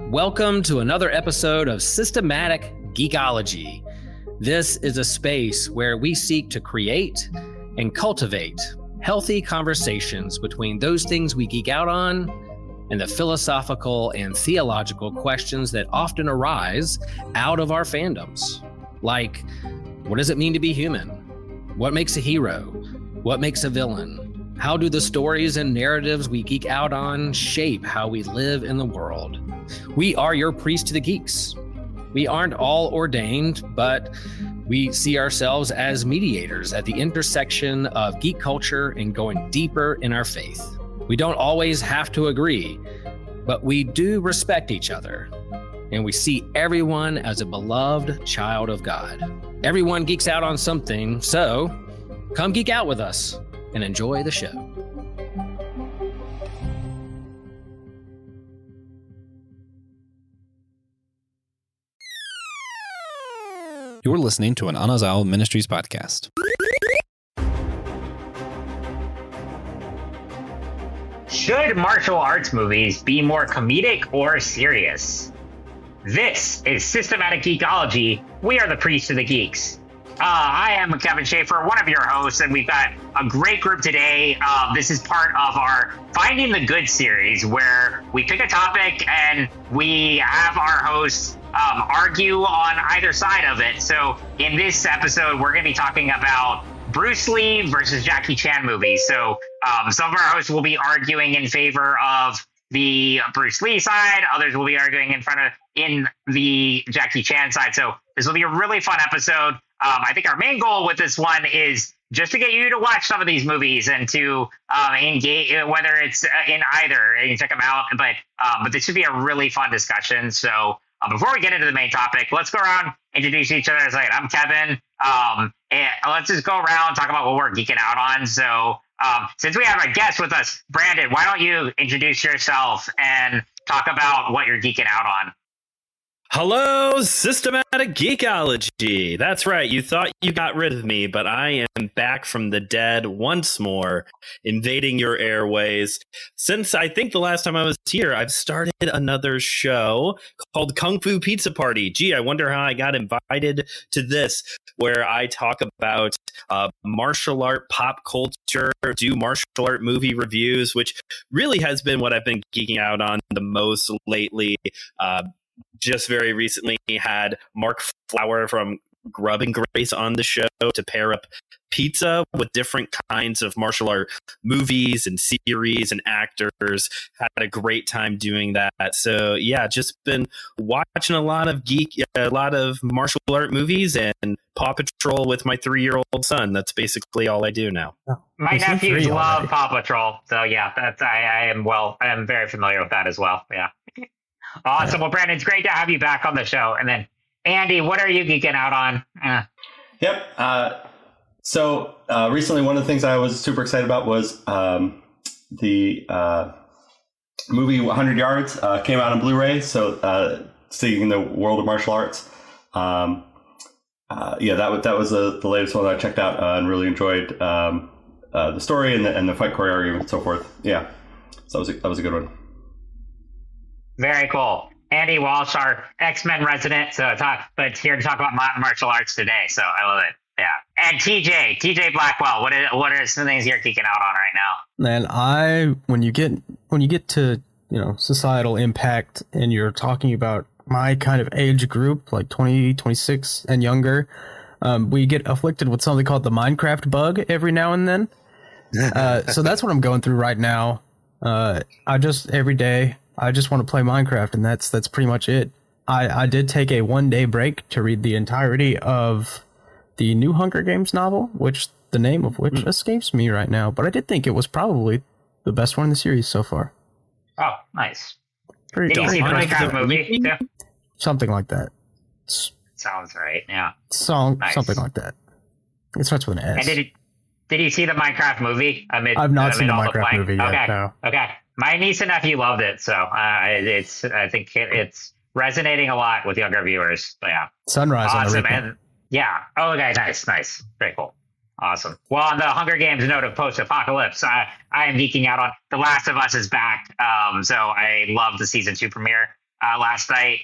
Welcome to another episode of Systematic Geekology. This is a space where we seek to create and cultivate healthy conversations between those things we geek out on and the philosophical and theological questions that often arise out of our fandoms. Like, what does it mean to be human? What makes a hero? What makes a villain? How do the stories and narratives we geek out on shape how we live in the world? We are your priest to the geeks. We aren't all ordained, but we see ourselves as mediators at the intersection of geek culture and going deeper in our faith. We don't always have to agree, but we do respect each other, and we see everyone as a beloved child of God. Everyone geeks out on something, so come geek out with us and enjoy the show. You're listening to an Anazal Ministries podcast. Should martial arts movies be more comedic or serious? This is Systematic Geekology. We are the priests of the geeks. I am Kevin Schaeffer, one of your hosts, and we've got a great group today. This is part of our Finding the Good series, where we pick a topic and we have our hosts argue on either side of it. So in this episode, we're going to be talking about Bruce Lee versus Jackie Chan movies. So some of our hosts will be arguing in favor of the Bruce Lee side. Others will be arguing in the Jackie Chan side. So this will be a really fun episode. I think our main goal with this one is just to get you to watch some of these movies and to engage, whether it's in either, and you check them out. But this should be a really fun discussion. So before we get into the main topic, let's go around, introduce each other. I'm Kevin. And let's just go around, talk about what we're geeking out on. So since we have a guest with us, Brandon, why don't you introduce yourself and talk about what you're geeking out on? Hello, Systematic Geekology. That's right. You thought you got rid of me, but I am back from the dead once more, invading your airways. Since I think the last time I was here, I've started another show called Kung Fu Pizza Party. Gee, I wonder how I got invited to this, where I talk about martial art pop culture, do martial art movie reviews, which really has been what I've been geeking out on the most lately. Just very recently had Mark Flower from Grub and Grace on the show to pair up pizza with different kinds of martial art movies and series and actors. Had a great time doing that. So yeah, just been watching a lot of martial art movies and Paw Patrol with my 3-year-old son. That's basically all I do now. My nephews love Paw Patrol. So yeah, I am very familiar with that as well. Yeah. Awesome. Well, Brandon, it's great to have you back on the show. And then, Andy, what are you geeking out on? Yep. So recently, one of the things I was super excited about was the movie 100 Yards came out on Blu-ray. So seeing the world of martial arts. That was the latest one that I checked out and really enjoyed the story and the fight choreography and so forth. Yeah, so that was a good one. Very cool. Andy Walsh, our X-Men resident, but here to talk about martial arts today. So I love it. Yeah. And TJ Blackwell, what are some things you're geeking out on right now? Man, when you get to, societal impact and you're talking about my kind of age group, like 20, 26 and younger, we get afflicted with something called the Minecraft bug every now and then. So that's what I'm going through right now. Every day, I just want to play Minecraft, and that's pretty much it. I did take a 1-day break to read the entirety of the new Hunger Games novel, the name of which escapes me right now, but I did think it was probably the best one in the series so far. Oh, nice. Pretty Did you see the Minecraft movie too? Something like that. Sounds right, yeah. Nice. Something like that. It starts with an S. And did you see the Minecraft movie? I've not seen the Minecraft movie yet, okay. No. Okay. My niece and nephew loved it, so I think it's resonating a lot with younger viewers. But yeah, Sunrise awesome. on the And yeah, oh, okay, nice, very cool. Awesome. Well, on the Hunger Games note of post-apocalypse, I am geeking out on The Last of Us is back. So I loved the season 2 premiere last night.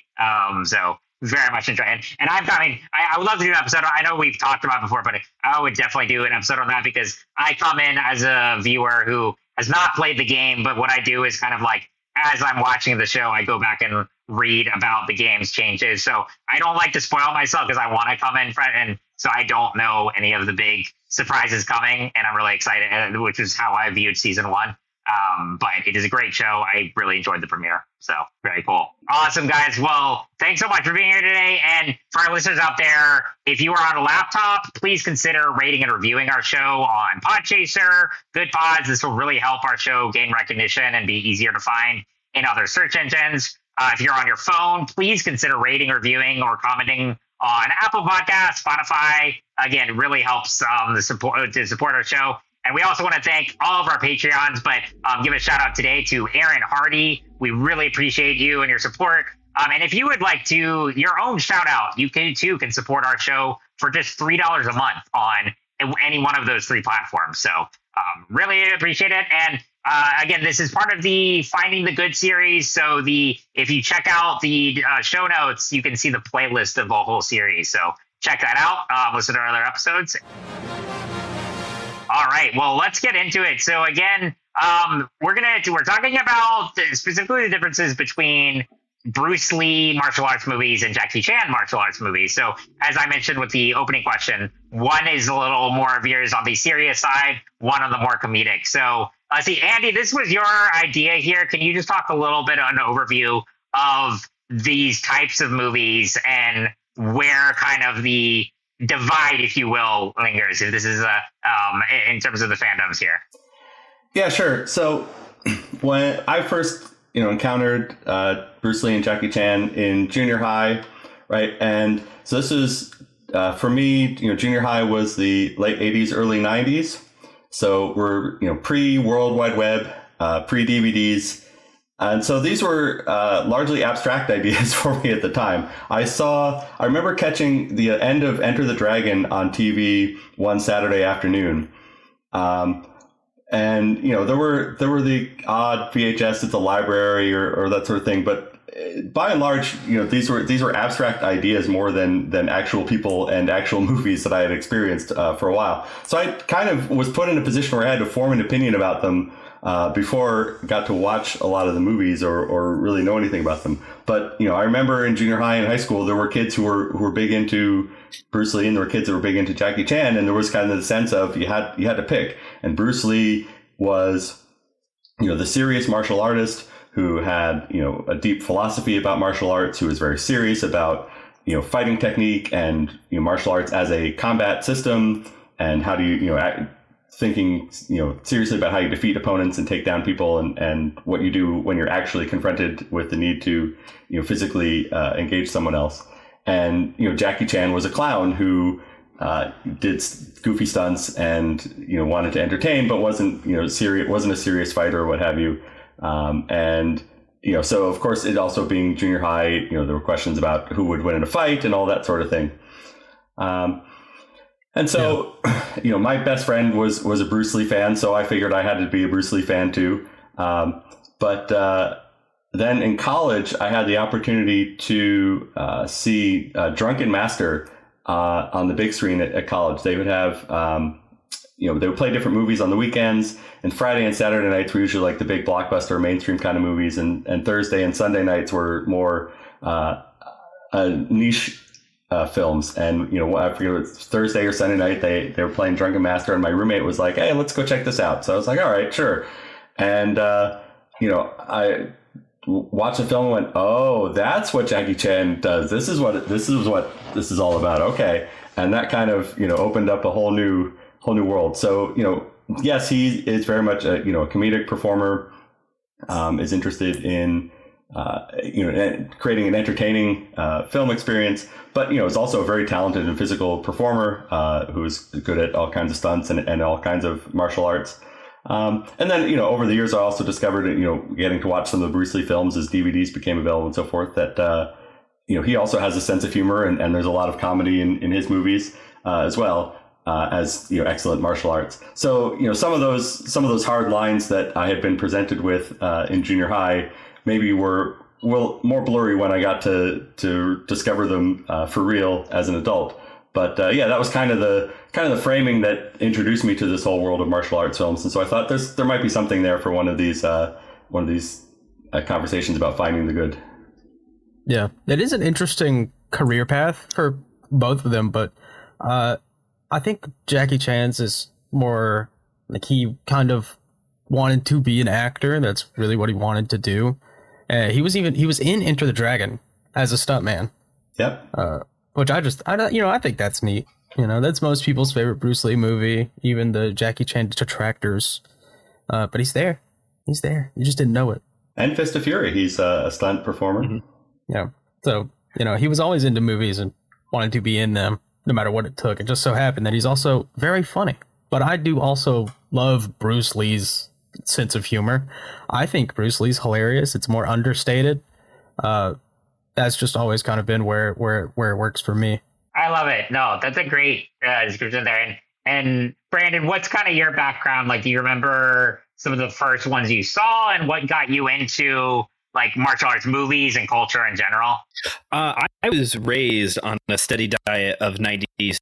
So very much enjoy it. And I would love to do an episode. I know we've talked about it before, but I would definitely do an episode on that because I come in as a viewer who has not played the game, but what I do is kind of like, as I'm watching the show, I go back and read about the game's changes. So I don't like to spoil myself because I want to come in front, and so I don't know any of the big surprises coming, and I'm really excited, which is how I viewed season 1. But it is a great show. I really enjoyed the premiere. So very cool. Awesome, guys. Well, thanks so much for being here today. And for our listeners out there, if you are on a laptop, please consider rating and reviewing our show on Podchaser, Good Pods. This will really help our show gain recognition and be easier to find in other search engines. If you're on your phone, please consider rating, reviewing, or commenting on Apple Podcasts, Spotify. Again, it really helps to support our show. And we also want to thank all of our Patreons, but give a shout out today to Aaron Hardy. We really appreciate you and your support. And if you would like to your own shout out, you can support our show for just $3 a month on any one of those 3 platforms. So really appreciate it. And again, this is part of the Finding the Good series. So if you check out the show notes, you can see the playlist of the whole series. So check that out. Listen to our other episodes. All right, well, let's get into it. So again, we're talking about specifically the differences between Bruce Lee martial arts movies and Jackie Chan martial arts movies. So as I mentioned with the opening question, one is a little more veers on the serious side, one on the more comedic. So let's see, Andy, this was your idea here. Can you just talk a little bit on an overview of these types of movies and where kind of the divide, if you will, lingers? If this is in terms of the fandoms here. Yeah, sure. So when I first encountered Bruce Lee and Jackie Chan in junior high, right, and so this is for me, junior high was the late 80s, early 90s. So we're pre World Wide Web, pre DVDs. And so these were largely abstract ideas for me at the time. I remember catching the end of Enter the Dragon on TV one Saturday afternoon. And, there were the odd VHS at the library or that sort of thing. But by and large, these were abstract ideas more than actual people and actual movies that I had experienced for a while. So I kind of was put in a position where I had to form an opinion about them before I got to watch a lot of the movies or really know anything about them. But, I remember in junior high and high school, there were kids who were big into Bruce Lee and there were kids that were big into Jackie Chan. And there was kind of the sense of you had to pick. And Bruce Lee was, the serious martial artist who had, a deep philosophy about martial arts, who was very serious about, fighting technique and, martial arts as a combat system and how do you, thinking, seriously about how you defeat opponents and take down people and what you do when you're actually confronted with the need to, physically engage someone else. And, Jackie Chan was a clown who did goofy stunts and, wanted to entertain, but wasn't a serious fighter or what have you. And, so of course, it also being junior high, there were questions about who would win in a fight and all that sort of thing. And so, my best friend was a Bruce Lee fan, so I figured I had to be a Bruce Lee fan too. But then in college, I had the opportunity to see Drunken Master on the big screen at college. They would have, they would play different movies on the weekends, and Friday and Saturday nights were usually like the big blockbuster mainstream kind of movies, and Thursday and Sunday nights were more niche films. And I forget, it was Thursday or Sunday night they were playing Drunken Master, and my roommate was like, hey, let's go check this out. So I was like, all right, sure. And I watched the film and went, oh, that's what Jackie Chan does. This is what this is all about. Okay. And that kind of opened up a whole new world. So yes, he is very much a comedic performer, is interested in creating an entertaining film experience, but is also a very talented and physical performer who's good at all kinds of stunts and all kinds of martial arts. And then over the years, I also discovered getting to watch some of the Bruce Lee films as DVDs became available and so forth, that he also has a sense of humor, and there's a lot of comedy in his movies as well. as excellent martial arts. So some of those hard lines that I had been presented with in junior high maybe were more blurry when I got to discover them for real as an adult. But that was kind of the framing that introduced me to this whole world of martial arts films. And so I thought there might be something there for one of these conversations about finding the good. Yeah, it is an interesting career path for both of them, but I think Jackie Chan's is more like he kind of wanted to be an actor. That's really what he wanted to do. He was in Enter the Dragon as a stuntman. Yep. Which I think that's neat. That's most people's favorite Bruce Lee movie, even the Jackie Chan detractors. But he's there. He's there. You just didn't know it. And Fist of Fury, he's a stunt performer. Mm-hmm. Yeah. So, he was always into movies and wanted to be in them no matter what it took. It just so happened that he's also very funny. But I do also love Bruce Lee's sense of humor. I think Bruce Lee's hilarious. It's more understated. That's just always kind of been where it works for me. I love it. No, that's a great description there. And Brandon, what's kind of your background? Like, do you remember some of the first ones you saw and what got you into like martial arts movies and culture in general? I was raised on a steady diet of 90s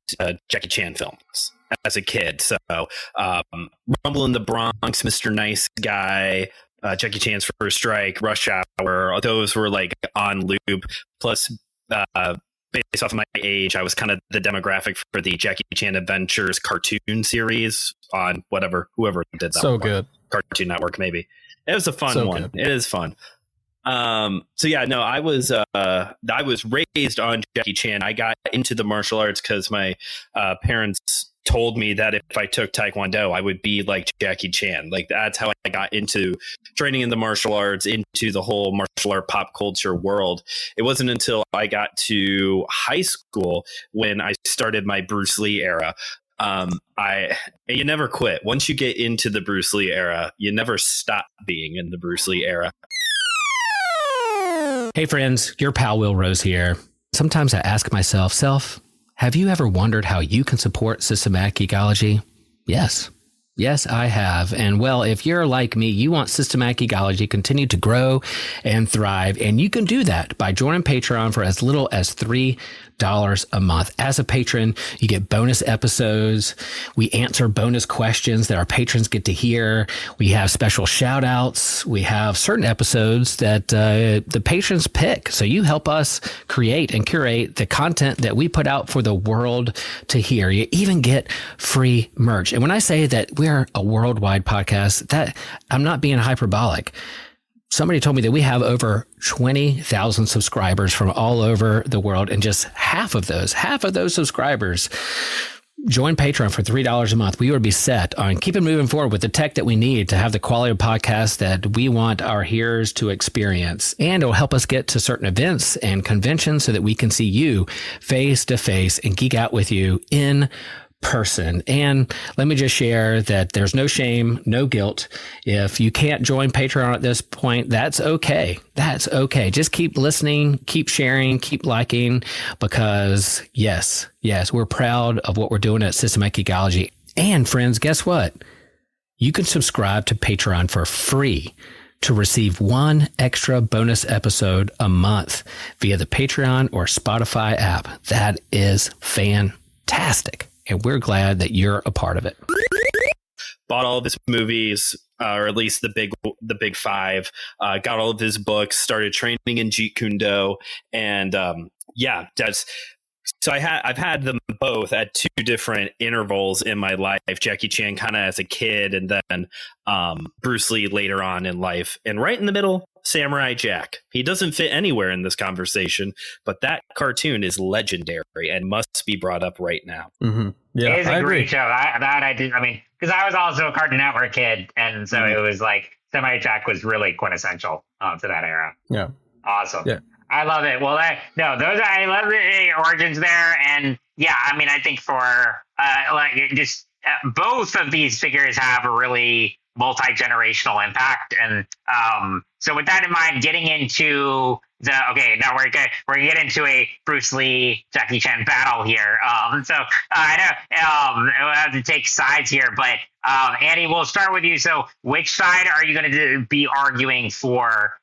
Jackie Chan films as a kid. So Rumble in the Bronx, Mr. Nice Guy, Jackie Chan's First Strike, Rush Hour, those were like on loop. Plus, based off of my age, I was kind of the demographic for the Jackie Chan Adventures cartoon series on whoever did that. So good. Cartoon Network, maybe. It was a fun one. Good. It is fun. I was raised on Jackie Chan. I got into the martial arts because my parents told me that if I took Taekwondo, I would be like Jackie Chan. Like, that's how I got into training in the martial arts, into the whole martial art pop culture world. It wasn't until I got to high school when I started my Bruce Lee era. You never quit. Once you get into the Bruce Lee era, you never stop being in the Bruce Lee era. Hey friends, your pal Will Rose here. Sometimes I ask myself, have you ever wondered how you can support Systematic Geekology? Yes, I have. And well, if you're like me, you want Systematic Geekology to continue to grow and thrive. And you can do that by joining Patreon for as little as $3 a month. As a patron, you get bonus episodes. We answer bonus questions that our patrons get to hear. We have special shout outs. We have certain episodes that the patrons pick. So you help us create and curate the content that we put out for the world to hear. You even get free merch. And when I say that we're a worldwide podcast, that I'm not being hyperbolic. Somebody told me that we have over 20,000 subscribers from all over the world, and just half of those subscribers join Patreon for $3 a month. We would be set on keeping moving forward with the tech that we need to have the quality of podcast that we want our hearers to experience. And it'll help us get to certain events and conventions so that we can see you face to face and geek out with you in person. And let me just share that there's no shame, no guilt. If you can't join Patreon at this point, that's okay. That's okay. Just keep listening, keep sharing, keep liking, because yes, we're proud of what we're doing at Systematic Geekology. And friends, guess what? You can subscribe to Patreon for free to receive one extra bonus episode a month via the Patreon or Spotify app. That is fantastic. And we're glad that you're a part of it. Bought all of his movies, or at least the big five. Got all of his books. Started training in Jeet Kune Do, and so I've had them both at two different intervals in my life. Jackie Chan kind of as a kid, and then Bruce Lee later on in life. And right in the middle, Samurai Jack. He doesn't fit anywhere in this conversation, but that cartoon is legendary and must be brought up right now. Mm-hmm. Yeah, it is a great show. Because I was also a Cartoon Network kid, and so it was like Samurai Jack was really quintessential to that era. Yeah, awesome. Yeah. I love it. Well, I love the origins there, and I think for both of these figures have a really multi-generational impact, and so with that in mind, getting into Okay, now we're gonna get into a Bruce Lee Jackie Chan battle here. So I know we'll have to take sides here, but Andy, we'll start with you. So which side are you going to be arguing for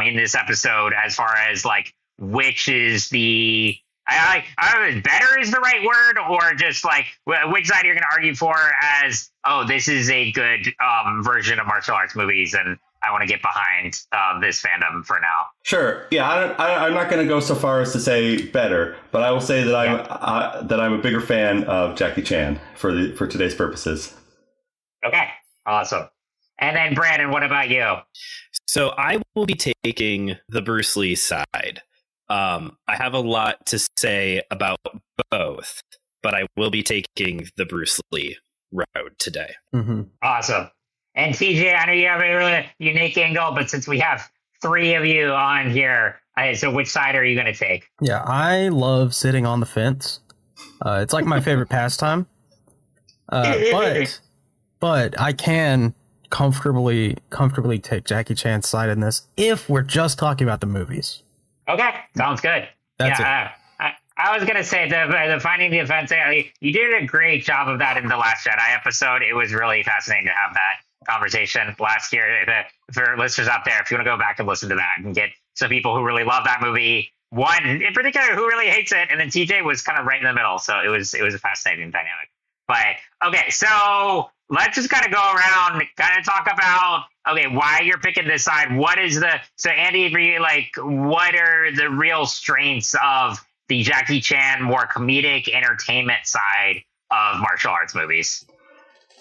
in this episode, as far as like which is the I don't know if better is the right word, or just like which side you're going to argue for as, oh, this is a good version of martial arts movies, and I want to get behind this fandom for now. Sure. Yeah, I'm not going to go so far as to say better, but I will say that I'm a bigger fan of Jackie Chan for today's purposes. Okay, awesome. And then Brandon, what about you? So I will be taking the Bruce Lee side. I have a lot to say about both, but I will be taking the Bruce Lee road today. Mm-hmm. Awesome. And TJ, I know you have a really unique angle, but since we have three of you on here, so which side are you going to take? Yeah, I love sitting on the fence. It's like my favorite pastime. But I can comfortably take Jackie Chan's side in this if we're just talking about the movies. Okay, sounds good. That's it. I was gonna say the finding the offense. You did a great job of that in the Last Jedi episode. It was really fascinating to have that conversation last year. For listeners out there, if you want to go back and listen to that and get some people who really love that movie, one in particular who really hates it, and then TJ was kind of right in the middle. So it was a fascinating dynamic. But okay, so let's just kind of go around, kind of talk about, okay, why you're picking this side. What is so Andy, for you, like, what are the real strengths of the Jackie Chan more comedic entertainment side of martial arts movies?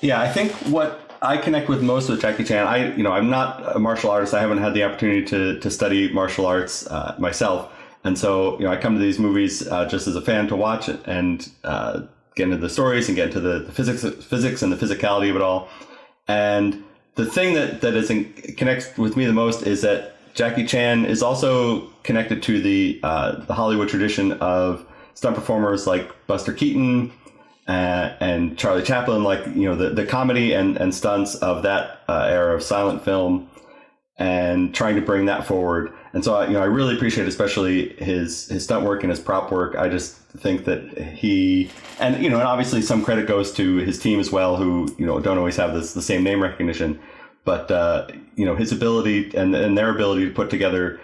Yeah, I think what I connect with most with Jackie Chan, I'm not a martial artist. I haven't had the opportunity to study martial arts myself. And so, I come to these movies just as a fan to watch it and get into the stories and get into the physics and the physicality of it all. And the thing that connects with me the most is that Jackie Chan is also connected to the Hollywood tradition of stunt performers like Buster Keaton and Charlie Chaplin, like, the comedy and stunts of that era of silent film, and trying to bring that forward. And so, I really appreciate especially his stunt work and his prop work. I just think that and obviously some credit goes to his team as well, who, don't always have the same name recognition, but, his ability and their ability to put together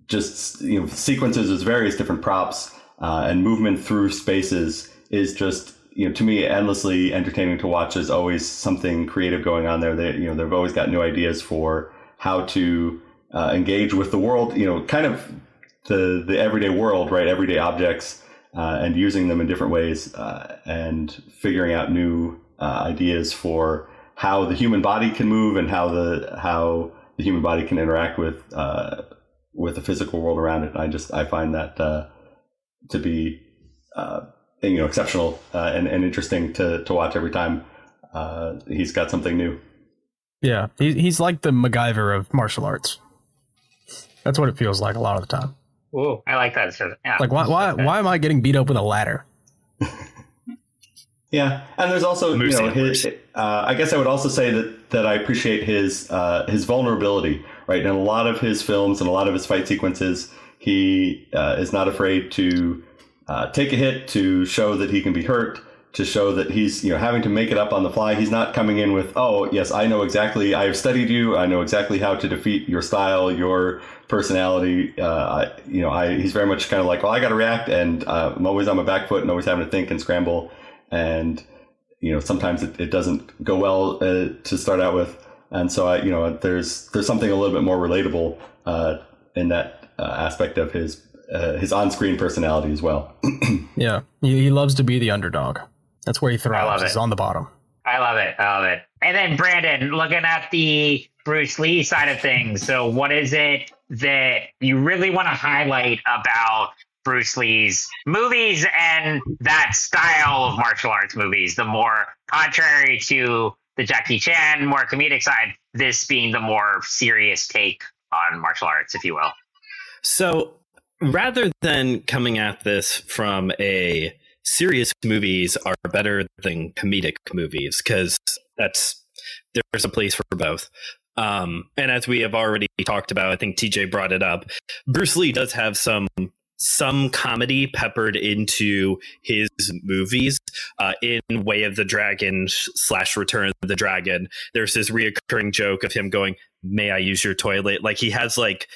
just, sequences with various different props and movement through spaces is just, to me, endlessly entertaining to watch. There's always something creative going on there. They've always got new ideas for how to engage with the world, kind of the everyday world, right? Everyday objects, and using them in different ways, and figuring out new ideas for how the human body can move and how the human body can interact with the physical world around it. I find that to be exceptional and interesting to watch every time he's got something new. Yeah, he's like the MacGyver of martial arts. That's what it feels like a lot of the time. Ooh, I like that. Yeah. Like, why am I getting beat up with a ladder? Yeah, and there's also his. I guess I would also say that I appreciate his vulnerability, right? In a lot of his films and a lot of his fight sequences, he is not afraid to take a hit, to show that he can be hurt, to show that he's having to make it up on the fly. He's not coming in with, oh yes, I know exactly, I have studied you, I know exactly how to defeat your style, your personality. He's very much kind of like, well, I got to react, and I'm always on my back foot and always having to think and scramble, and sometimes it doesn't go well to start out with, and so there's something a little bit more relatable in that aspect of his on-screen personality as well. Yeah, he loves to be the underdog. That's where he thrives. He's on the bottom. I love it. And then Brandon, looking at the Bruce Lee side of things, so what is it that you really want to highlight about Bruce Lee's movies and that style of martial arts movies, the more contrary to the Jackie Chan, more comedic side, this being the more serious take on martial arts, if you will? So rather than coming at this from a serious movies are better than comedic movies, because there's a place for both. And as we have already talked about, I think TJ brought it up, Bruce Lee does have some comedy peppered into his movies. In Way of the Dragon / Return of the Dragon, there's this reoccurring joke of him going, "May I use your toilet?" Like he has like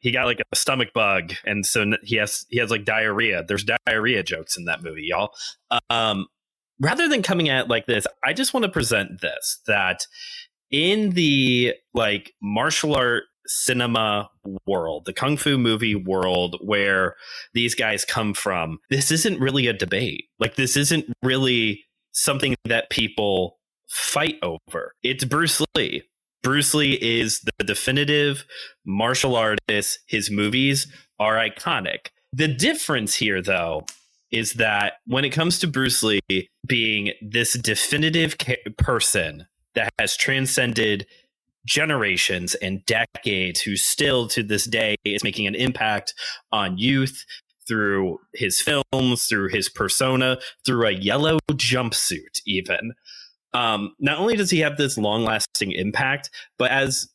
he got like a stomach bug, and so he has like diarrhea. There's diarrhea jokes in that movie, y'all. Rather than coming at it like this, I just want to present this, that in the like martial art cinema world, the kung fu movie world where these guys come from, this isn't really a debate. Like, this isn't really something that people fight over. It's Bruce Lee. Bruce Lee is the definitive martial artist. His movies are iconic. The difference here, though, is that when it comes to Bruce Lee being this definitive person that has transcended generations and decades, who still to this day is making an impact on youth through his films, through his persona, through a yellow jumpsuit even. Not only does he have this long-lasting impact, but as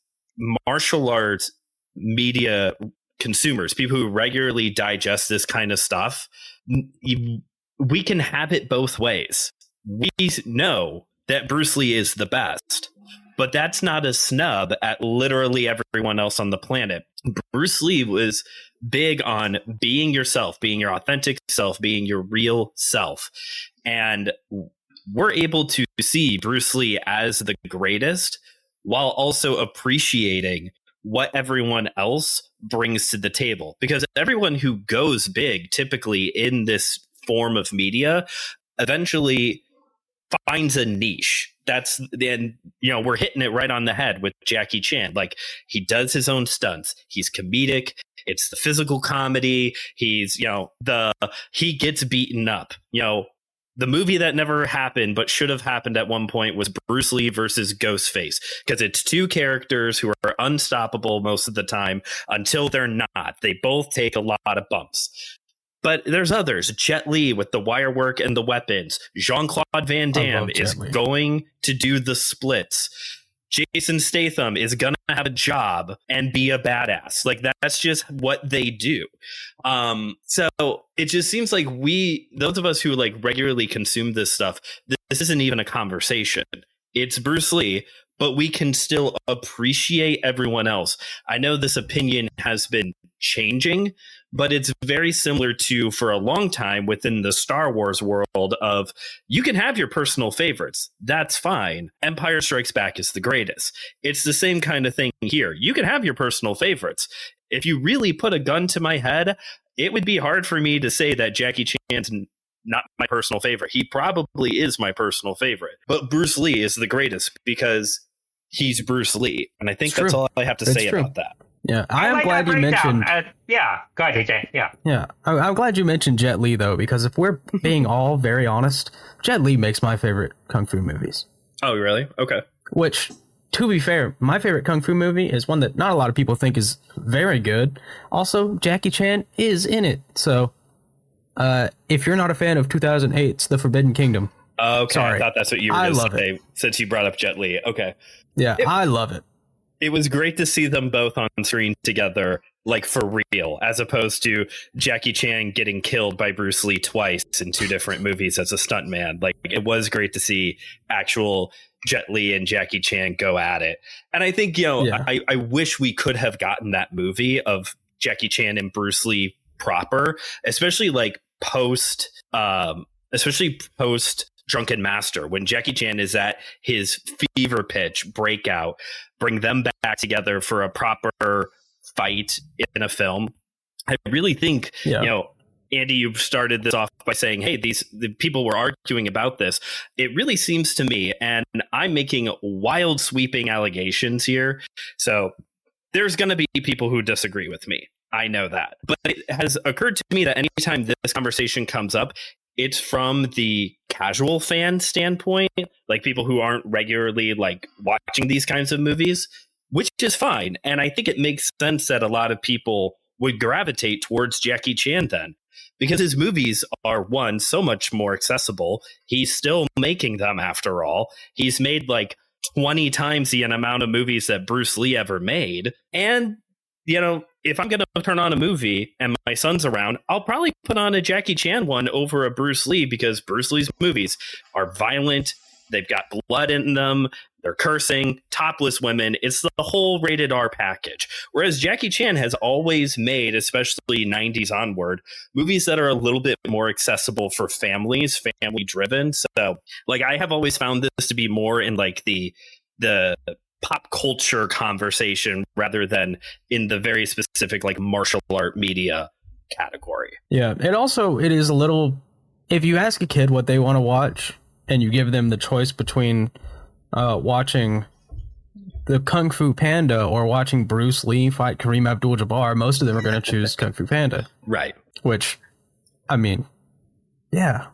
martial arts media consumers, people who regularly digest this kind of stuff, we can have it both ways. We know that Bruce Lee is the best, but that's not a snub at literally everyone else on the planet. Bruce Lee was big on being yourself, being your authentic self, being your real self. And we're able to see Bruce Lee as the greatest while also appreciating what everyone else brings to the table. Because everyone who goes big, typically in this form of media, eventually finds a niche. That's then, we're hitting it right on the head with Jackie Chan. Like, he does his own stunts. He's comedic. It's the physical comedy. He's, he gets beaten up. The movie that never happened but should have happened at one point was Bruce Lee versus Ghostface, because it's two characters who are unstoppable most of the time until they're not. They both take a lot of bumps. But there's others. Jet Li with the wire work and the weapons. Jean-Claude Van Damme is going to do the splits. Jason Statham is going to have a job and be a badass. Like, that's just what they do. So it just seems like those of us who like regularly consume this stuff, this isn't even a conversation. It's Bruce Lee, but we can still appreciate everyone else. I know this opinion has been changing, but it's very similar to, for a long time within the Star Wars world, of you can have your personal favorites. That's fine. Empire Strikes Back is the greatest. It's the same kind of thing here. You can have your personal favorites. If you really put a gun to my head, it would be hard for me to say that Jackie Chan's not my personal favorite. He probably is my personal favorite. But Bruce Lee is the greatest because he's Bruce Lee. And I think that's all I have to say about that. Yeah, I'm glad you mentioned. Yeah, go ahead, TJ. Yeah, I'm glad you mentioned Jet Li, though, because if we're being all very honest, Jet Li makes my favorite kung fu movies. Oh, really? Okay. Which, to be fair, my favorite kung fu movie is one that not a lot of people think is very good. Also, Jackie Chan is in it. So, if you're not a fan of 2008's The Forbidden Kingdom, okay, sorry, I thought that's what you were going to say it. Since you brought up Jet Li. Okay. Yeah, I love it. It was great to see them both on screen together, like for real, as opposed to Jackie Chan getting killed by Bruce Lee twice in two different movies as a stuntman. Like, it was great to see actual Jet Li and Jackie Chan go at it. And I think, I wish we could have gotten that movie of Jackie Chan and Bruce Lee proper, especially post Drunken Master, when Jackie Chan is at his fever pitch breakout, bring them back together for a proper fight in a film. I really think, Andy, you started this off by saying, hey, the people were arguing about this. It really seems to me, and I'm making wild sweeping allegations here, so there's going to be people who disagree with me. I know that. But it has occurred to me that anytime this conversation comes up, it's from the casual fan standpoint, like people who aren't regularly watching these kinds of movies, which is fine. And I think it makes sense that a lot of people would gravitate towards Jackie Chan then, because his movies are, one, so much more accessible. He's still making them after all. He's made 20 times the amount of movies that Bruce Lee ever made. And, if I'm going to turn on a movie and my son's around, I'll probably put on a Jackie Chan one over a Bruce Lee, because Bruce Lee's movies are violent. They've got blood in them. They're cursing, topless women. It's the whole rated R package. Whereas Jackie Chan has always made, especially 90s onward, movies that are a little bit more accessible for families, family driven. So I have always found this to be more in the pop culture conversation rather than in the very specific martial art media category. Yeah. And also it is a little, if you ask a kid what they want to watch and you give them the choice between watching the Kung Fu Panda or watching Bruce Lee fight Kareem Abdul-Jabbar, most of them are going to choose Kung Fu Panda. Right. Which, I mean, yeah.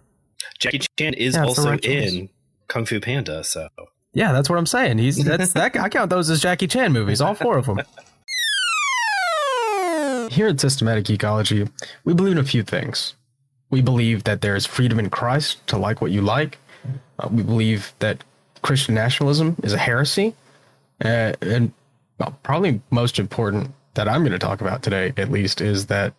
Jackie Chan is also in Kung Fu Panda, so... Yeah, that's what I'm saying. I count those as Jackie Chan movies, all 4 of them. Here at Systematic Geekology, we believe in a few things. We believe that there's freedom in Christ to like what you like. We believe that Christian nationalism is a heresy. And probably most important that I'm going to talk about today, at least, is that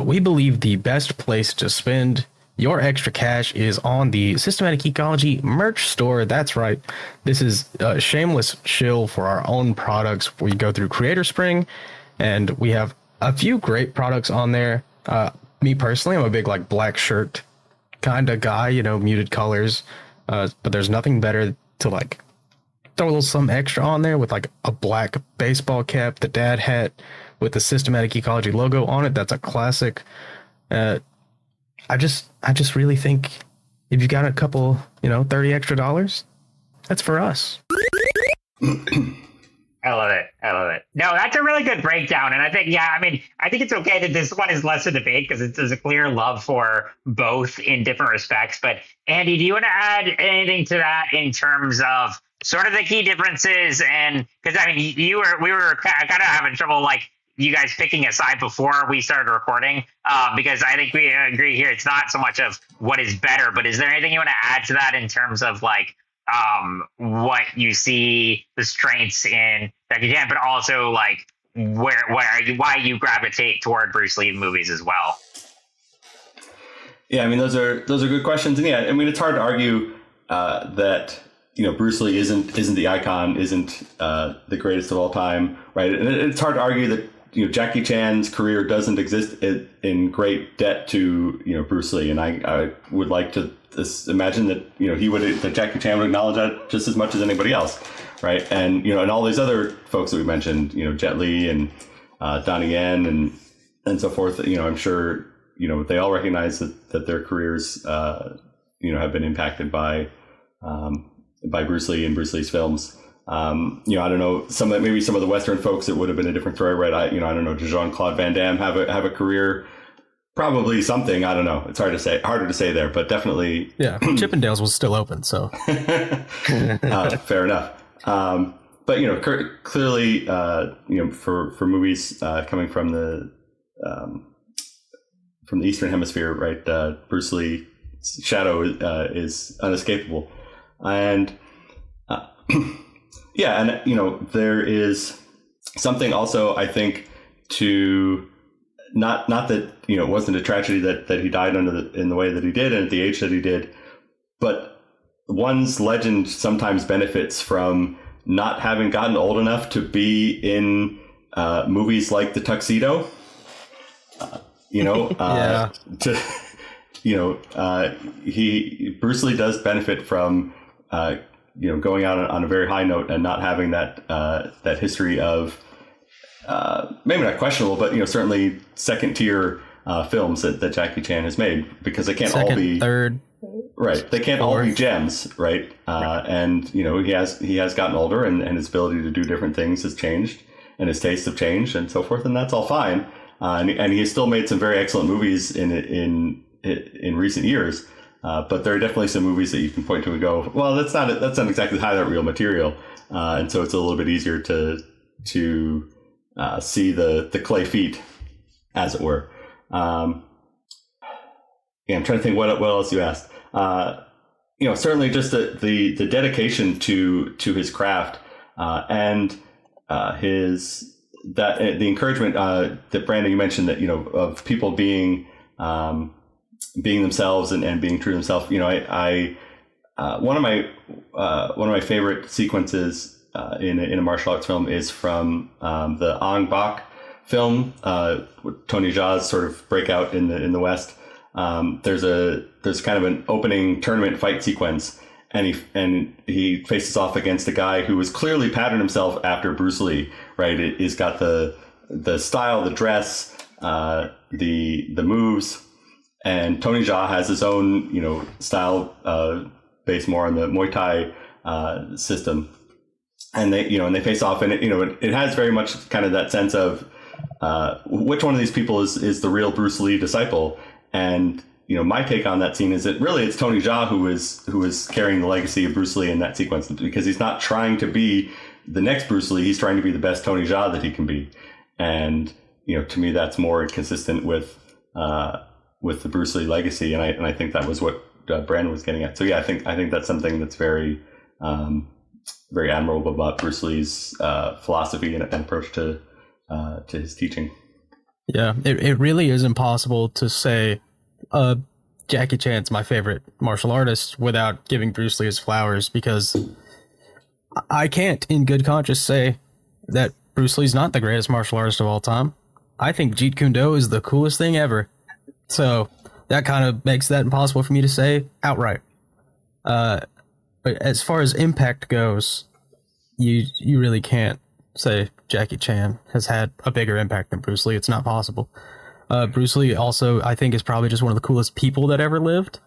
we believe the best place to spend your extra cash is on the Systematic Geekology merch store. That's right. This is a shameless shill for our own products. We go through Creator Spring, and we have a few great products on there. Me personally, I'm a big black shirt kind of guy, muted colors. But there's nothing better to throw a little something extra on there with a black baseball cap, the dad hat with the Systematic Geekology logo on it. That's a classic. I just really think if you got a couple, $30 extra, that's for us. I love it. No, that's a really good breakdown. And I think, I think it's okay that this one is less a debate because there's a clear love for both in different respects. But Andy, do you want to add anything to that in terms of sort of the key differences? And because we were kind of having trouble you guys picking a side before we started recording, because I think we agree here. It's not so much of what is better, but is there anything you want to add to that in terms of what you see the strengths in Jackie Chan, but also why you gravitate toward Bruce Lee movies as well? Yeah, those are good questions, and it's hard to argue that Bruce Lee isn't the icon, isn't the greatest of all time, right? And it's hard to argue that Jackie Chan's career doesn't exist in great debt to Bruce Lee, and I would like to imagine that that Jackie Chan would acknowledge that just as much as anybody else, right? And and all these other folks that we mentioned, Jet Li and Donnie Yen and so forth. I'm sure they all recognize that their careers have been impacted by Bruce Lee and Bruce Lee's films. I don't know, maybe some of the Western folks, it would have been a different story, right? I don't know, does Jean-Claude Van Damme have a career? Probably something. I don't know. It's harder to say there, but definitely. Yeah, Chippendales was still open, so. Fair enough. But clearly, for movies coming from the Eastern Hemisphere, right? Bruce Lee's shadow is unescapable, and. Yeah, and there is something also, I think, to not that it wasn't a tragedy that he died in the way that he did and at the age that he did, but one's legend sometimes benefits from not having gotten old enough to be in movies like The Tuxedo. Yeah. Bruce Lee does benefit from. Going out on a very high note and not having that history of maybe not questionable, but certainly second tier films that Jackie Chan has made, because they can't all be third, right. They can't all be gems, right? And he has gotten older, and his ability to do different things has changed, and his tastes have changed, and so forth, and that's all fine. And he has still made some very excellent movies in recent years. But there are definitely some movies that you can point to and go, well, that's not exactly highlight reel material, and so it's a little bit easier to see the clay feet, as it were. I'm trying to think what else you asked. certainly just the dedication to his craft, and the encouragement that Brandon, you mentioned, that of people being themselves and being true to themselves. I one of my favorite sequences in a martial arts film is from the Ong Bak film, Tony Jaa's sort of breakout in the West. There's kind of an opening tournament fight sequence, and he faces off against a guy who was clearly patterned himself after Bruce Lee. Right, he's got the style, the dress, the moves, and Tony Jaa has his own style based more on the Muay Thai system, and they face off, and it has very much kind of that sense of which one of these people is the real Bruce Lee disciple. And my take on that scene is that really it's Tony Jaa who is carrying the legacy of Bruce Lee in that sequence, because he's not trying to be the next Bruce Lee. He's trying to be the best Tony Jaa that he can be. And to me, that's more consistent with the Bruce Lee legacy. And I think that was what Brandon was getting at. So yeah, I think that's something that's very very admirable about Bruce Lee's philosophy and approach to his teaching. Yeah, it really is impossible to say Jackie Chan's my favorite martial artist without giving Bruce Lee his flowers, because I can't in good conscience say that Bruce Lee's not the greatest martial artist of all time. I think Jeet Kune Do is the coolest thing ever. So that kind of makes that impossible for me to say outright. But as far as impact goes, you really can't say Jackie Chan has had a bigger impact than Bruce Lee. It's not possible. Bruce Lee also, I think, is probably just one of the coolest people that ever lived.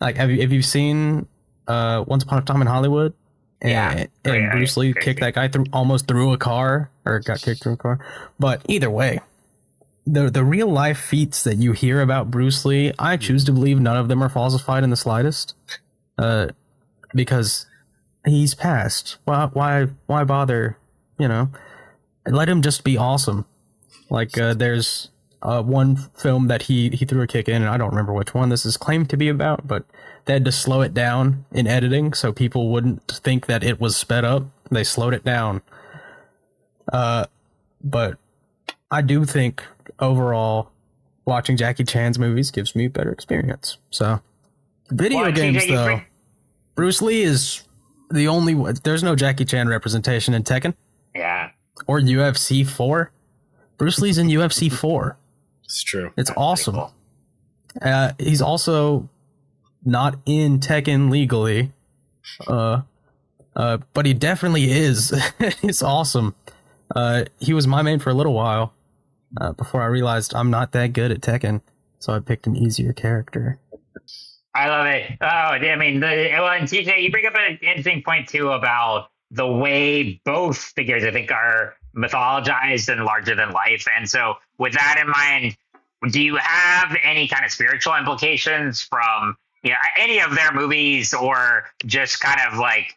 Like, have you seen Once Upon a Time in Hollywood? And Bruce Lee kicked that guy almost through a car, or got kicked through a car. But either way, the real life feats that you hear about Bruce Lee, I choose to believe none of them are falsified in the slightest. Because he's passed. Why bother? Let him just be awesome. Like there's one film that he threw a kick in, and I don't remember which one this is claimed to be about, but they had to slow it down in editing so people wouldn't think that it was sped up. They slowed it down. But I do think overall watching Jackie Chan's movies gives me a better experience. So video games though, Bruce Lee is the only one. There's no Jackie Chan representation in Tekken. Yeah. Or UFC 4. Bruce Lee's in UFC 4. It's true. It's awesome. Cool. He's also not in Tekken legally. But he definitely is. It's awesome. He was my main for a little while before I realized I'm not that good at Tekken, so I picked an easier character. I love it. Oh, I mean, and TJ, you bring up an interesting point too about the way both figures, I think, are mythologized and larger than life. And so with that in mind, do you have any kind of spiritual implications from any of their movies, or just kind of like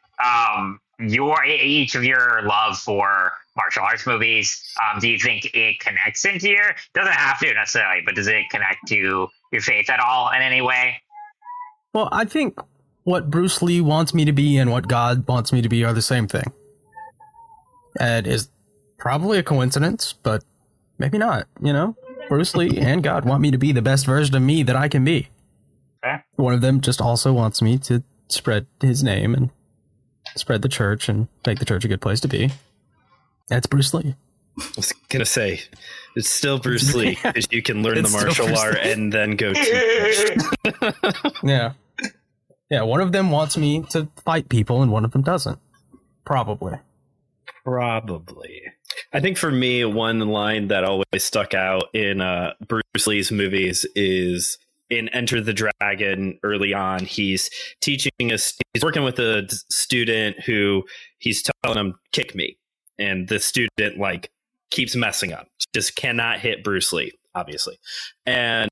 each of your love for martial arts movies? Do you think it connects into your, doesn't have to necessarily, but does it connect to your faith at all in any way? Well, I think what Bruce Lee wants me to be and what God wants me to be are the same thing. And is probably a coincidence, but maybe not, Bruce Lee and God want me to be the best version of me that I can be. Okay. One of them just also wants me to spread his name and spread the church and make the church a good place to be. That's Bruce Lee. I was going to say, it's still Bruce Lee, because you can learn the martial art and then go to Yeah. Yeah, one of them wants me to fight people and one of them doesn't. Probably. I think for me, one line that always stuck out in Bruce Lee's movies is in Enter the Dragon. Early on, he's working with a student who he's telling him, kick me. And the student keeps messing up, just cannot hit Bruce Lee, obviously. And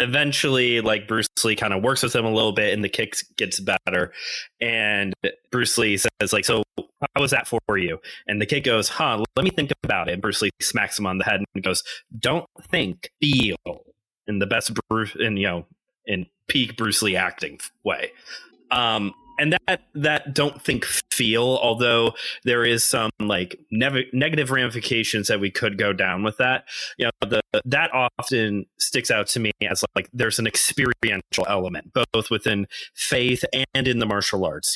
eventually, Bruce Lee kind of works with him a little bit and the kick gets better. And Bruce Lee says, so how was that for you? And the kid goes, let me think about it. And Bruce Lee smacks him on the head and goes, don't think, feel, in the best Bruce, in peak Bruce Lee acting way. And that don't think feel, although there is some like negative ramifications that we could go down with that. That often sticks out to me as like there's an experiential element both within faith and in the martial arts.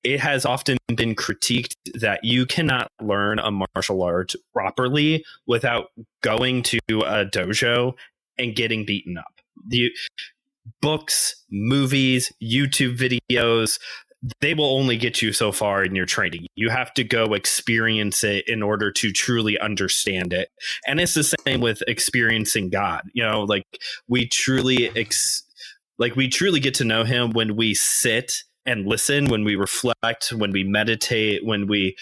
It has often been critiqued that you cannot learn a martial art properly without going to a dojo and getting beaten up. Books, movies, YouTube videos, they will only get you so far in your training. You have to go experience it in order to truly understand it. And it's the same with experiencing God. We truly get to know him when we sit and listen, when we reflect, when we meditate, when we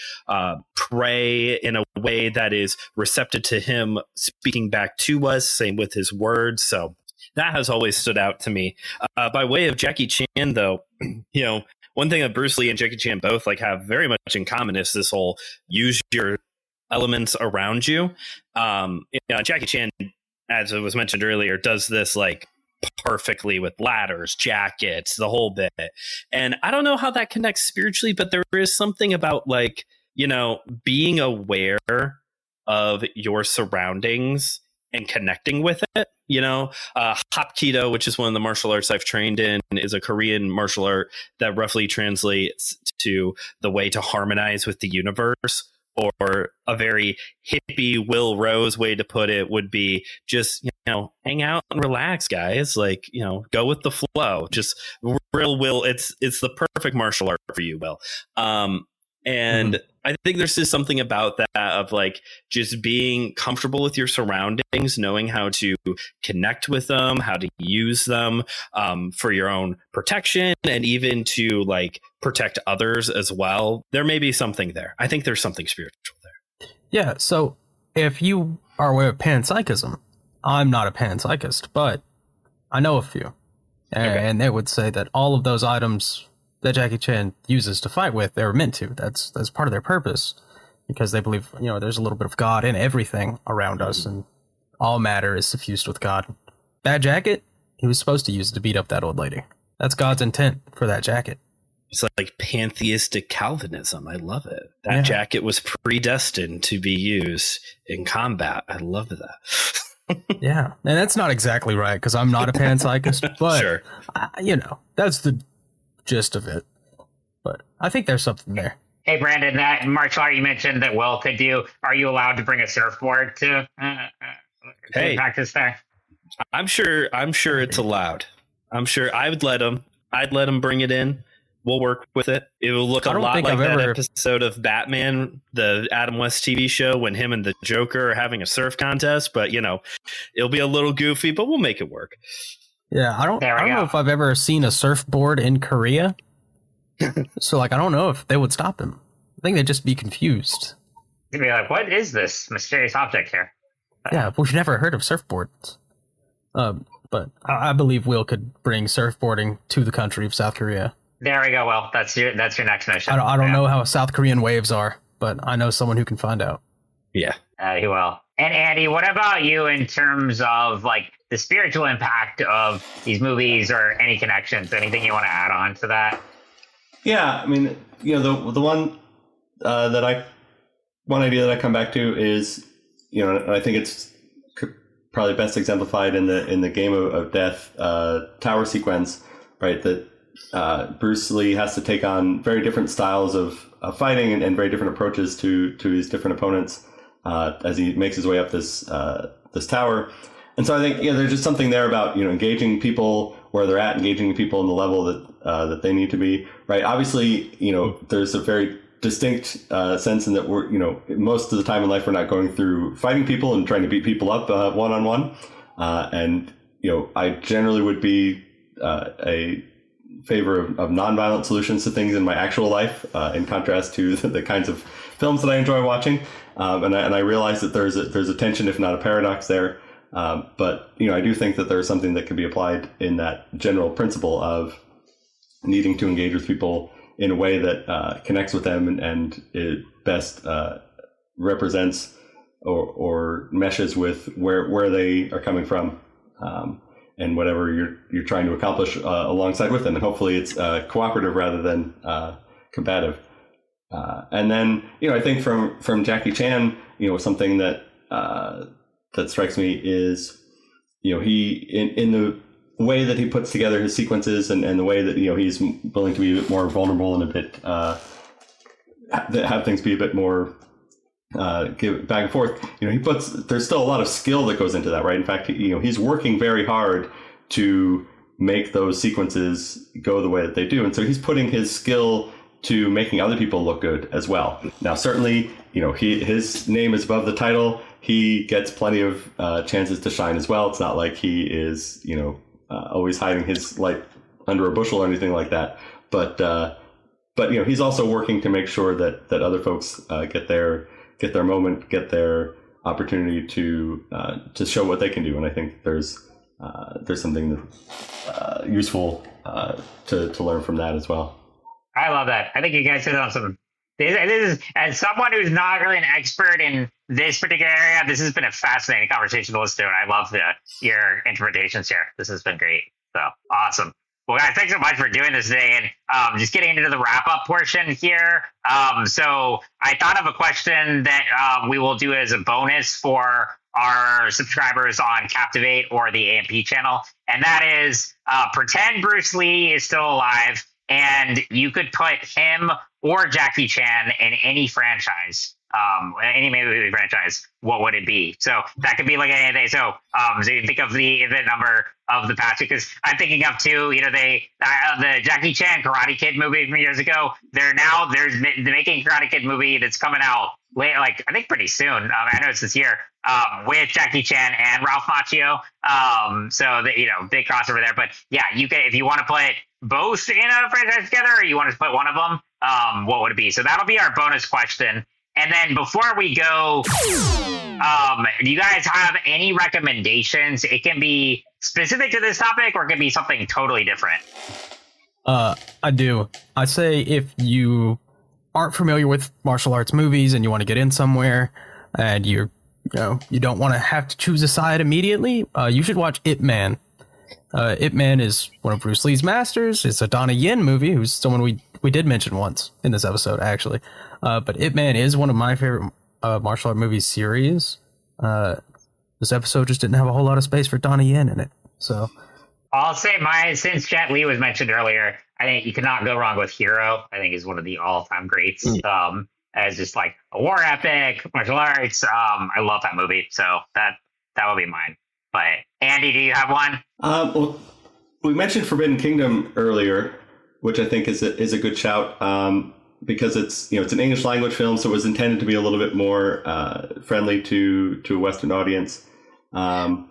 pray in a way that is receptive to him speaking back to us, same with his words. So that has always stood out to me. By way of Jackie Chan, though, one thing that Bruce Lee and Jackie Chan both have very much in common is this whole use your elements around you. Jackie Chan, as it was mentioned earlier, does this perfectly with ladders, jackets, the whole bit. And I don't know how that connects spiritually, but there is something about being aware of your surroundings and connecting with it. Hapkido, which is one of the martial arts I've trained in, is a Korean martial art that roughly translates to the way to harmonize with the universe, or a very hippie Will Rose way to put it would be just, hang out and relax, guys. Go with the flow. Just real Will. It's the perfect martial art for you, Will. And I think there's just something about that of just being comfortable with your surroundings, knowing how to connect with them, how to use them for your own protection, and even to protect others as well. There may be something there. I think there's something spiritual there. Yeah. So if you are aware of panpsychism, I'm not a panpsychist, but I know a few. And they would say that all of those items that Jackie Chan uses to fight with, they were meant to. That's part of their purpose, because they believe, there's a little bit of God in everything around us, and all matter is suffused with God. That jacket, he was supposed to use it to beat up that old lady. That's God's intent for that jacket. It's like pantheistic Calvinism. I love it. That jacket was predestined to be used in combat. I love that. Yeah, and that's not exactly right, because I'm not a panpsychist, but sure. That's the gist of it. But I think there's something there. Hey, Brandon, that martial art you mentioned that Will could do, are you allowed to bring a surfboard to practice there? I'm sure it's allowed. I'm sure I'd let him bring it in. We'll work with it. It will look a lot like that episode of Batman, the Adam West TV show, when him and the Joker are having a surf contest. But it'll be a little goofy, but we'll make it work. Yeah, I don't know if I've ever seen a surfboard in Korea. So I don't know if they would stop him. I think they'd just be confused. They'd be like, what is this mysterious object here? Yeah, we've never heard of surfboards. But I believe Will could bring surfboarding to the country of South Korea. There we go, Will. That's your next mission. I don't know how South Korean waves are, but I know someone who can find out. Yeah. He will. And Andy, what about you in terms of the spiritual impact of these movies, or any connections? Anything you want to add on to that? Yeah, I mean, the one one idea that I come back to is, and I think it's probably best exemplified in the Game of Death tower sequence, right? That Bruce Lee has to take on very different styles of fighting and very different approaches to his different opponents as he makes his way up this tower. And so I think there's just something there about engaging people where they're at, engaging people in the level that they need to be, right? Obviously, there's a very distinct sense in that we're most of the time in life we're not going through fighting people and trying to beat people up one-on-one, and I generally would be a favor of nonviolent solutions to things in my actual life, in contrast to the kinds of films that I enjoy watching, and I realize that there's a tension, if not a paradox there. But I do think that there's something that can be applied in that general principle of needing to engage with people in a way that connects with them and it best represents or meshes with where they are coming from. and whatever you're trying to accomplish alongside with them. And hopefully it's cooperative rather than combative. And then, I think from Jackie Chan, something that that strikes me is, he in the way that he puts together his sequences and the way that, he's willing to be a bit more vulnerable and a bit have things be a bit more give back and forth. There's still a lot of skill that goes into that, right? In fact, he's working very hard to make those sequences go the way that they do, and so he's putting his skill to making other people look good as well. Now, certainly, his name is above the title. He gets plenty of chances to shine as well. It's not like he is, always hiding his light under a bushel or anything like that. But he's also working to make sure that other folks get their moment, get their opportunity to show what they can do. And I think there's something useful to learn from that as well. I love that. I think you guys hit on some. This is, as someone who's not really an expert in this particular area, this has been a fascinating conversation to listen to, and I love your interpretations here. This has been great. So awesome. Well, guys, thanks so much for doing this today. And just getting into the wrap-up portion here. So I thought of a question that we will do as a bonus for our subscribers on Captivate or the AMP channel, and that is pretend Bruce Lee is still alive, and you could put him or Jackie Chan in any franchise, any movie franchise. What would it be? So that could be like anything. So you think of the number of the past, because I'm thinking of two. The Jackie Chan Karate Kid movie from years ago. They're making a Karate Kid movie that's coming out late, like I think pretty soon. I know it's this year. With Jackie Chan and Ralph Macchio. So big crossover there. But yeah, you can, if you want to put both in a franchise together, or you want to put one of them, what would it be? So that'll be our bonus question. And then before we go, do you guys have any recommendations? It can be specific to this topic, or it can be something totally different. I do. I say if you aren't familiar with martial arts movies and you want to get in somewhere, and you don't want to have to choose a side immediately, you should watch Ip Man. Ip Man is one of Bruce Lee's masters. It's a Donnie Yen movie, who's someone we did mention once in this episode, actually. But Ip Man is one of my favorite martial art movie series. This episode just didn't have a whole lot of space for Donnie Yen in it. So I'll say since Jet Li was mentioned earlier, I think you cannot go wrong with Hero. I think is one of the all-time greats. As just like a war epic, martial arts. I love that movie. So that will be mine. But Andy, do you have one? Well, we mentioned Forbidden Kingdom earlier, which I think is a good shout, because it's an English language film, so it was intended to be a little bit more friendly to a Western audience. But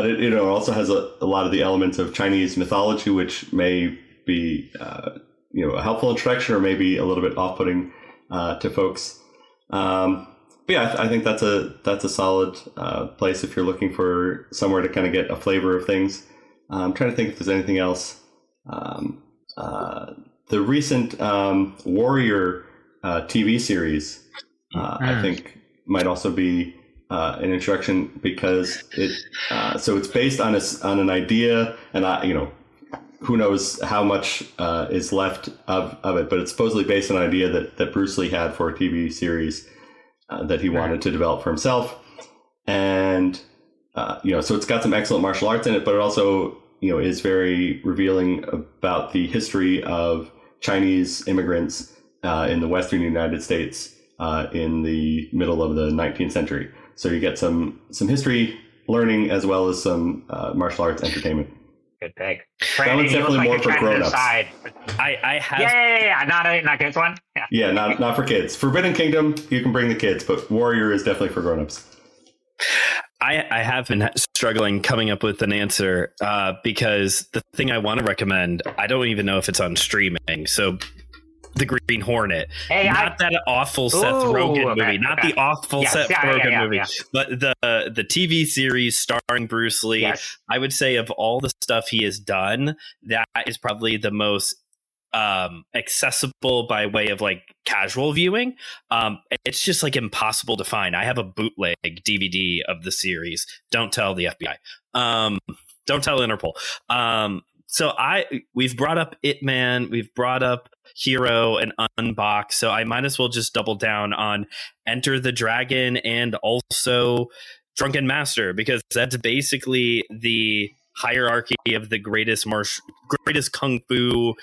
it also has a lot of the elements of Chinese mythology, which may be a helpful introduction, or maybe a little bit off-putting to folks. But yeah, I think that's a solid place if you're looking for somewhere to kind of get a flavor of things. I'm trying to think if there's anything else. The recent Warrior TV series, I think, might also be an introduction, because it's based on an idea, and who knows how much is left of it, but it's supposedly based on an idea that Bruce Lee had for a TV series that he wanted to develop for himself. And, so it's got some excellent martial arts in it, but it also, is very revealing about the history of Chinese immigrants in the Western United States in the middle of the 19th century. So you get some history learning as well as some martial arts entertainment. Good pick. That one's definitely more for grown-ups. I have. Yeah, not kids one. Yeah, not for kids. Forbidden Kingdom, you can bring the kids, but Warrior is definitely for grown-ups. I have been struggling coming up with an answer because the thing I want to recommend, I don't even know if it's on streaming. So The Green Hornet. That awful Seth Rogen movie. Not the awful Seth Rogen movie. But the TV series starring Bruce Lee. Yes. I would say of all the stuff he has done, that is probably the most accessible by way of like casual viewing. It's just like impossible to find. I have a bootleg DVD of the series. Don't tell the FBI. Don't tell Interpol. So we've brought up It Man, we've brought up Hero and Unbox, so I might as well just double down on Enter the Dragon and also Drunken Master, because that's basically the hierarchy of the greatest kung fu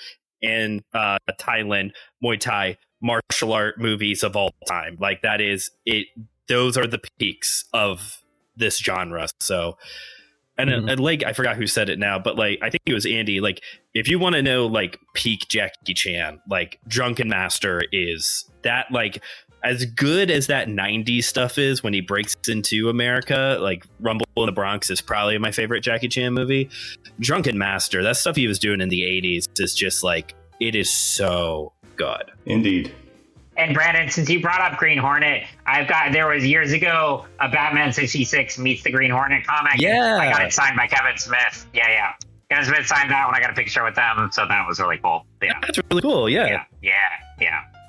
and Thailand Muay Thai martial art movies of all time. Like, that is it. Those are the peaks of this genre. So, and like, I forgot who said it now, but like, I think it was Andy. Like, if you want to know like peak Jackie Chan, like Drunken Master is that, like, as good as that 90s stuff is when he breaks into America. Like, Rumble in the Bronx is probably my favorite Jackie Chan movie. Drunken Master, that stuff he was doing in the 80s is just like, it is so good. Indeed. And Brandon, since you brought up Green Hornet, there was years ago a Batman 66 meets the Green Hornet comic. Yeah. I got it signed by Kevin Smith. Yeah. Kevin Smith signed that when I got a picture with them. So that was really cool. Yeah. That's really cool. Yeah.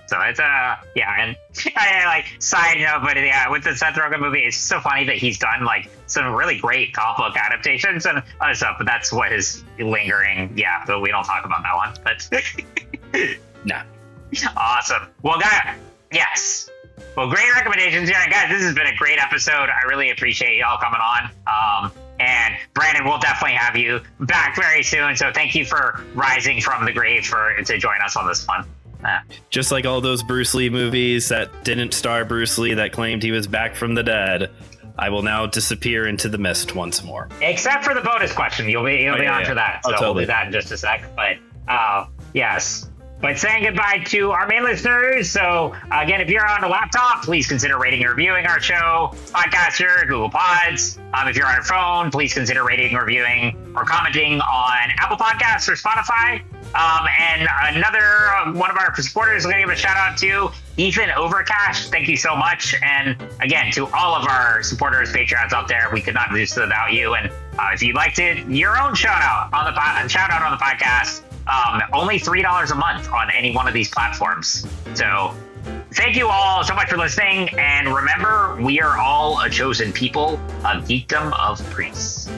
So it's and I like side note, but yeah, with the Seth Rogen movie, it's so funny that he's done like some really great comic book adaptations and other stuff, but that's what is lingering. Yeah, so we don't talk about that one. But nah. Awesome. Well, guys, yes. Well, great recommendations here, and guys, this has been a great episode. I really appreciate y'all coming on. And Brandon, we'll definitely have you back very soon. So thank you for rising from the grave to join us on this one. Just like all those Bruce Lee movies that didn't star Bruce Lee that claimed he was back from the dead, I will now disappear into the mist once more. Except for the bonus question. You'll be on for that. So totally. We'll do that in just a sec. But yes. But saying goodbye to our main listeners. So again, if you're on a laptop, please consider rating and reviewing our show. Podcaster, Google Pods. If you're on your phone, please consider rating, reviewing, or commenting on Apple Podcasts or Spotify. And another one of our supporters, I'm going to give a shout out to Ethan Overcash. Thank you so much. And again, to all of our supporters, Patreons out there, we could not do this without you. And if you'd like to, your own shout out on the podcast, only $3 a month on any one of these platforms. So thank you all so much for listening. And remember, we are all a chosen people, a geekdom of priests.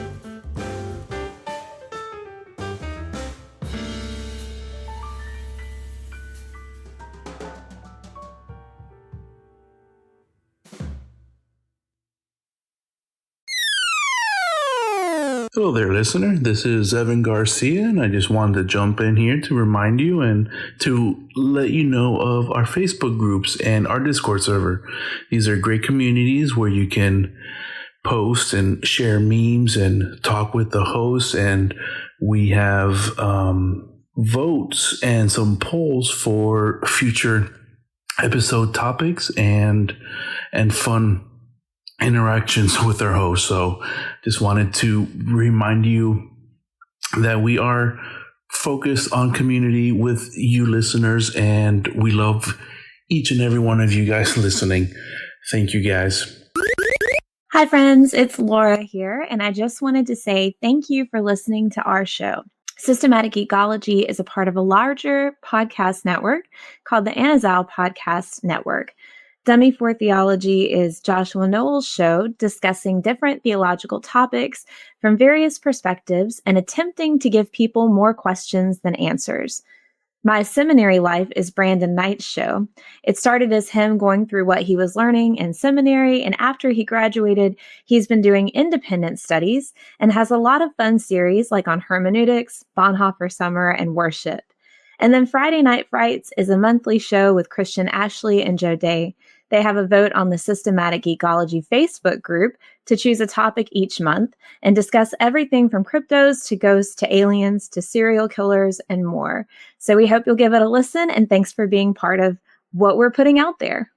Hello there, listener. This is Evan Garcia, and I just wanted to jump in here to remind you and to let you know of our Facebook groups and our Discord server. These are great communities where you can post and share memes and talk with the hosts, and we have votes and some polls for future episode topics and fun interactions with our host. So just wanted to remind you that we are focused on community with you listeners, and we love each and every one of you guys listening. Thank you, guys. Hi friends, it's Laura here, and I just wanted to say thank you for listening to our show. Systematic Geekology is a part of a larger podcast network called the Anazao Podcast Network. Dummy for Theology is Joshua Noel's show discussing different theological topics from various perspectives and attempting to give people more questions than answers. My Seminary Life is Brandon Knight's show. It started as him going through what he was learning in seminary, and after he graduated, he's been doing independent studies and has a lot of fun series like on hermeneutics, Bonhoeffer Summer, and worship. And then Friday Night Frights is a monthly show with Christian Ashley and Joe Day. They have a vote on the Systematic Geekology Facebook group to choose a topic each month and discuss everything from cryptos to ghosts to aliens to serial killers and more. So we hope you'll give it a listen, and thanks for being part of what we're putting out there.